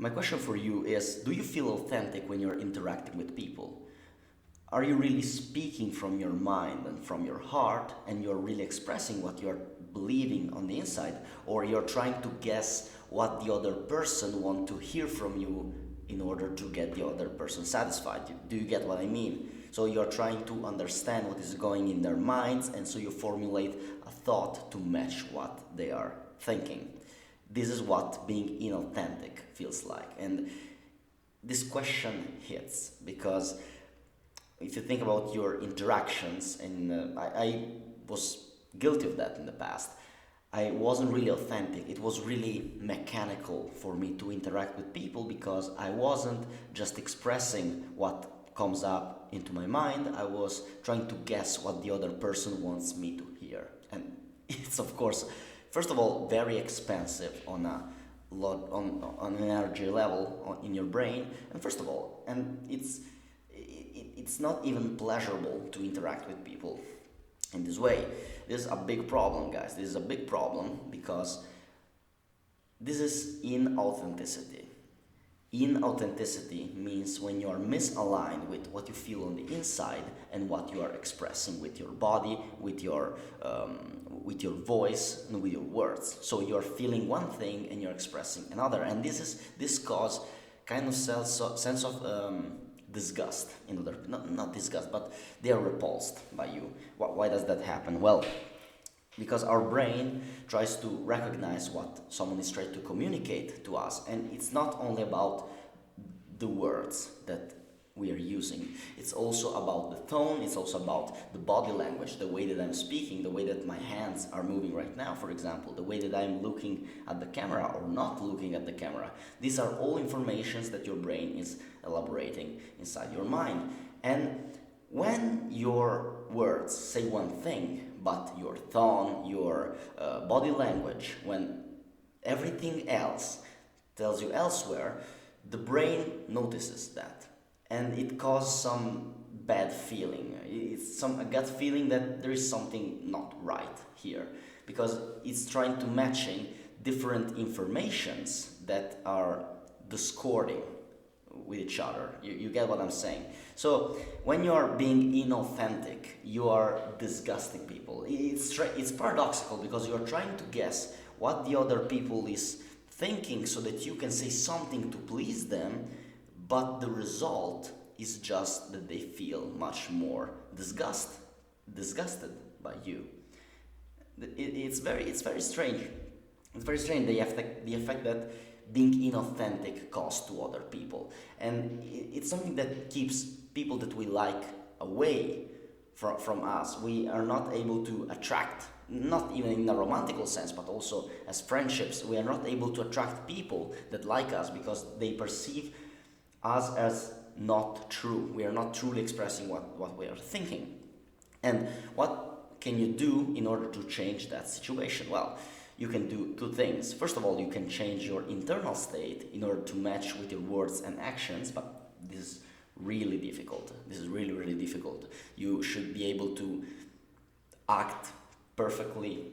My question for you is, do you feel authentic when you're interacting with people? Are you really speaking from your mind and from your heart, and you're really expressing what you're believing on the inside, or you're trying to guess what the other person want to hear from you in order to get the other person satisfied? Do you get what I mean? So you're trying to understand what is going in their minds, and so you formulate a thought to match what they are thinking. This is what being inauthentic feels like. And this question hits because if you think about your interactions, and I was guilty of that in the past. I wasn't really authentic. It was really mechanical for me to interact with people because I wasn't just expressing what comes up into my mind. I was trying to guess what the other person wants me to hear. And it's, of course, first of all, very expensive on a lot on an energy level in your brain. And first of all, and it's not even pleasurable to interact with people in this way. This is a big problem, guys. This is a big problem because this is inauthenticity. Inauthenticity means when you are misaligned with what you feel on the inside and what you are expressing with your body, with your voice, and with your words. So you are feeling one thing and you're expressing another, and this cause kind of sense of disgust in other, not disgust, but they are repulsed by you. Why does that happen? Well, because our brain tries to recognize what someone is trying to communicate to us, and it's not only about the words that we are using. It's also about the tone, it's also about the body language, the way that I'm speaking, the way that my hands are moving right now, for example, the way that I'm looking at the camera or not looking at the camera. These are all informations that your brain is elaborating inside your mind. And when your words say one thing, but your tone, your body language, when everything else tells you elsewhere, the brain notices that. And it causes some bad feeling. It's a gut feeling that there is something not right here, because it's trying to matching different informations that are discording with each other. You get what I'm saying? So when you are being inauthentic, you are disgusting people. It's paradoxical because you're trying to guess what the other people is thinking so that you can say something to please them, but the result is just that they feel much more disgusted by you. It's very strange. It's very strange the effect that being inauthentic causes to other people, and it's something that keeps people that we like away from us. We are not able to attract, not even in a romantical sense, but also as friendships. We are not able to attract people that like us because they perceive us as not true. We are not truly expressing what we are thinking. And what can you do in order to change that situation? Well, you can do two things. First of all, you can change your internal state in order to match with your words and actions, but this is really difficult. This is really, really difficult. You should be able to act perfectly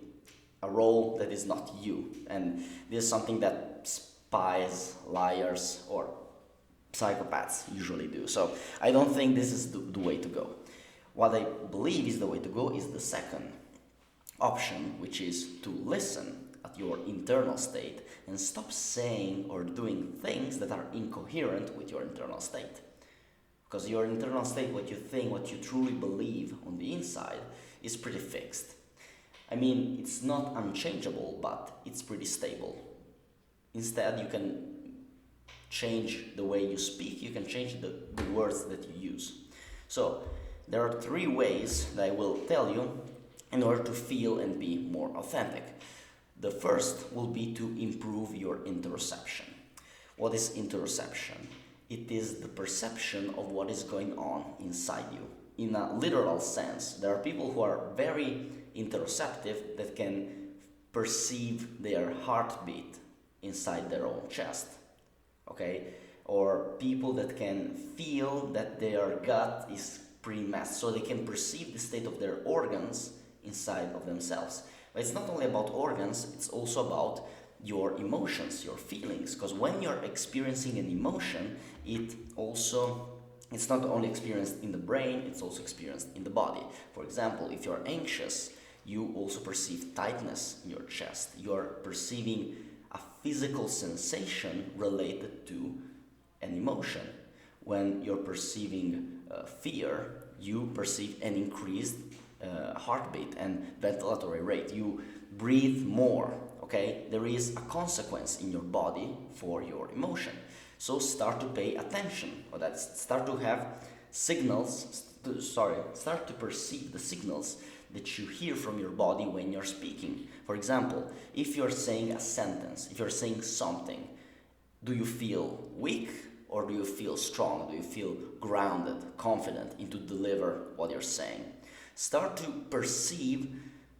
a role that is not you. And this is something that spies, liars, or psychopaths usually do. So I don't think this is the way to go. What I believe is the way to go is the second option, which is to listen at your internal state and stop saying or doing things that are incoherent with your internal state. Because your internal state, what you think, what you truly believe on the inside, is pretty fixed. I mean, it's not unchangeable, but it's pretty stable. Instead, you can change the way you speak, you can change the words that you use. So, there are three ways that I will tell you in order to feel and be more authentic. The first will be to improve your interoception. What is interoception? It is the perception of what is going on inside you. In a literal sense, there are people who are very interoceptive that can perceive their heartbeat inside their own chest. Okay? Or people that can feel that their gut is pretty messed, so they can perceive the state of their organs inside of themselves. But it's not only about organs, it's also about your emotions, your feelings, because when you're experiencing an emotion, it's not only experienced in the brain, it's also experienced in the body. For example, if you're anxious, you also perceive tightness in your chest. You're perceiving a physical sensation related to an emotion. When you're perceiving fear, you perceive an increased heartbeat and ventilatory rate. You breathe more, okay? There is a consequence in your body for your emotion. So start to pay attention, or that start to have start to perceive the signals that you hear from your body when you're speaking. For example, if you're saying a sentence, if you're saying something, do you feel weak or do you feel strong? Do you feel grounded, confident to deliver what you're saying? Start to perceive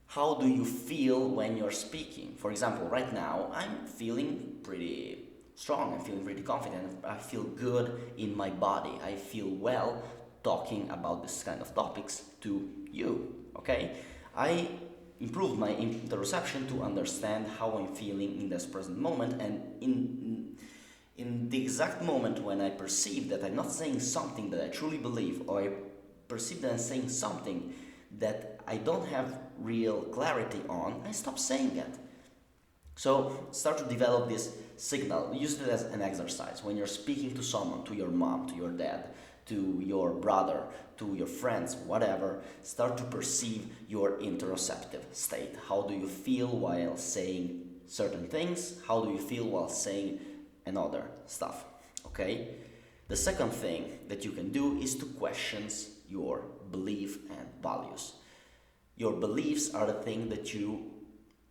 how do you feel when you're speaking. For example, right now, I'm feeling pretty strong, I'm feeling pretty confident, I feel good in my body, I feel well talking about this kind of topics to you, okay? I improved my interoception to understand how I'm feeling in this present moment, and in the exact moment when I perceive that I'm not saying something that I truly believe, or I perceive that I'm saying something that I don't have real clarity on, I stop saying it. So start to develop this signal. Use it as an exercise. When you're speaking to someone, to your mom, to your dad, to your brother, to your friends, whatever, start to perceive your interoceptive state. How do you feel while saying certain things? How do you feel while saying another stuff? Okay? The second thing that you can do is to question your belief and values. Your beliefs are the thing that you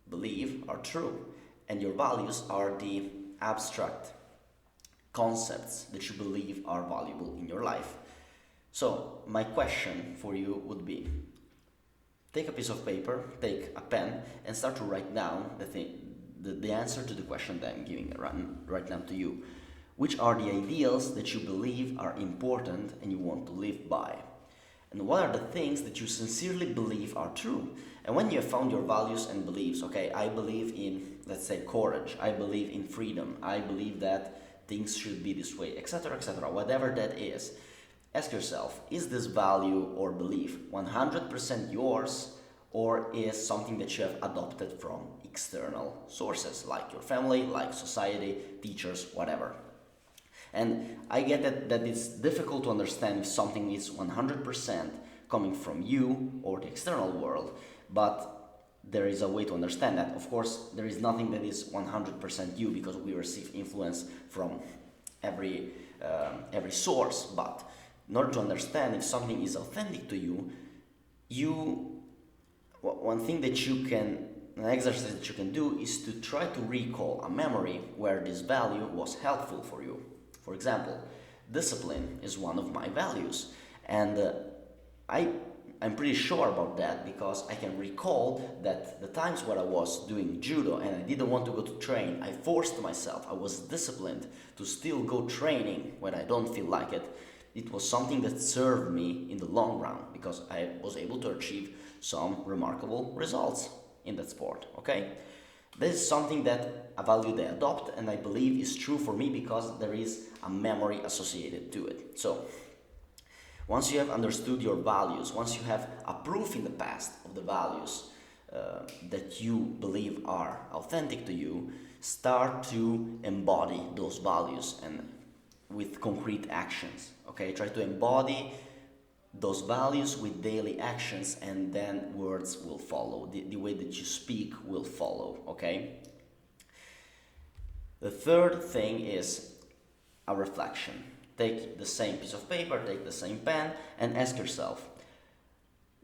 believe are true, and your values are the abstract concepts that you believe are valuable in your life. So my question for you would be, take a piece of paper, take a pen, and start to write down the answer to the question that I'm giving right now to you. Which are the ideals that you believe are important and you want to live by? And what are the things that you sincerely believe are true? And when you have found your values and beliefs, okay, I believe in, let's say, courage, I believe in freedom, I believe that things should be this way, etc., whatever that is, ask yourself, is this value or belief 100% yours, or is something that you have adopted from external sources, like your family, like society, teachers, whatever? And I get that it's difficult to understand if something is 100% coming from you or the external world, but there is a way to understand that. Of course, there is nothing that is 100% you, because we receive influence from every source. But in order to understand if something is authentic to an exercise that you can do is to try to recall a memory where this value was helpful for you. For example, discipline is one of my values, and I'm pretty sure about that because I can recall that the times where I was doing judo and I didn't want to go to train, I forced myself, I was disciplined to still go training when I don't feel like it. It was something that served me in the long run because I was able to achieve some remarkable results in that sport, okay? This is something that a value they adopt, and I believe is true for me because there is a memory associated to it. So, once you have understood your values, once you have a proof in the past of the values that you believe are authentic to you, start to embody those values and with concrete actions. Okay, try to embody those values with daily actions, and then words will follow. The way that you speak will follow, okay? The third thing is a reflection. Take the same piece of paper, take the same pen, and ask yourself,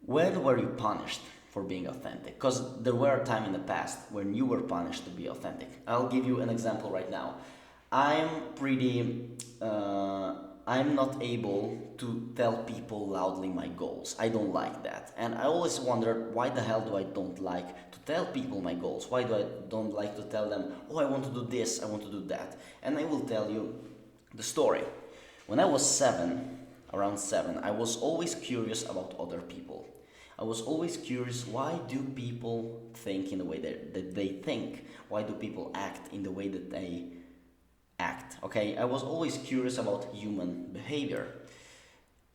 when were you punished for being authentic? Because there were a time in the past when you were punished to be authentic. I'll give you an example right now. I'm not able to tell people loudly my goals. I don't like that. And I always wonder, why the hell do I don't like to tell people my goals? Why do I don't like to tell them, oh, I want to do this, I want to do that? And I will tell you the story. When I was around seven, I was always curious about other people. I was always curious, why do people think in the way that they think? Why do people act in the way that they act? Okay, I was always curious about human behavior.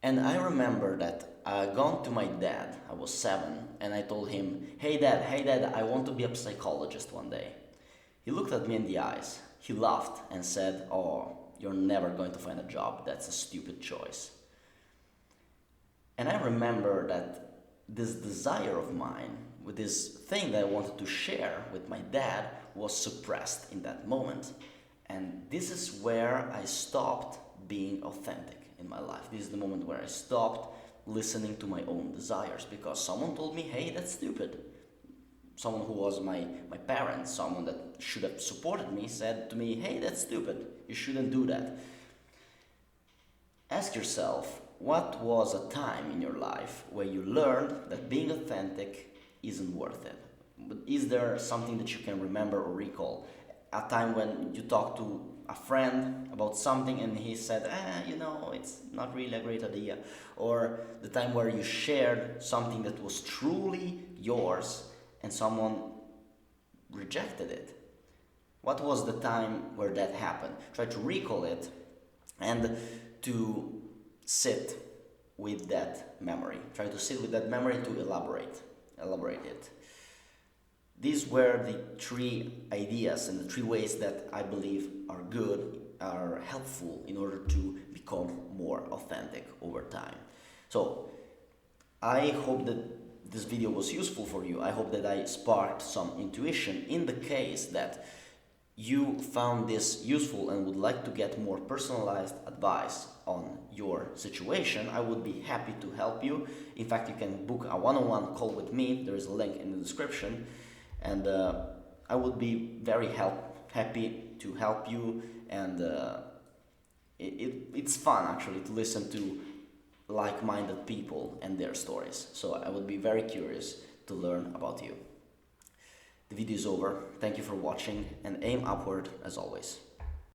And I remember that I gone to my dad, I was 7, and I told him, hey dad, I want to be a psychologist one day. He looked at me in the eyes, he laughed and said, oh, you're never going to find a job, that's a stupid choice. And I remember that this desire of mine, with this thing that I wanted to share with my dad, was suppressed in that moment. And this is where I stopped being authentic in my life. This is the moment where I stopped listening to my own desires, because someone told me, hey, that's stupid. Someone who was my parents, someone that should have supported me, said to me, hey, that's stupid, you shouldn't do that. Ask yourself, what was a time in your life where you learned that being authentic isn't worth it? But is there something that you can remember or recall? A time when you talked to a friend about something and he said, it's not really a great idea. Or the time where you shared something that was truly yours and someone rejected it. What was the time where that happened? Try to recall it and to sit with that memory. Try to sit with that memory to elaborate it. These were the 3 ideas and the 3 ways that I believe are good, are helpful in order to become more authentic over time. So I hope that this video was useful for you. I hope that I sparked some intuition. In the case that you found this useful and would like to get more personalized advice on your situation, I would be happy to help you. In fact, you can book a one-on-one call with me. There is a link in the description. And I would be very happy to help you, and it's fun actually to listen to like-minded people and their stories. So I would be very curious to learn about you. The video is over. Thank you for watching, and aim upward as always.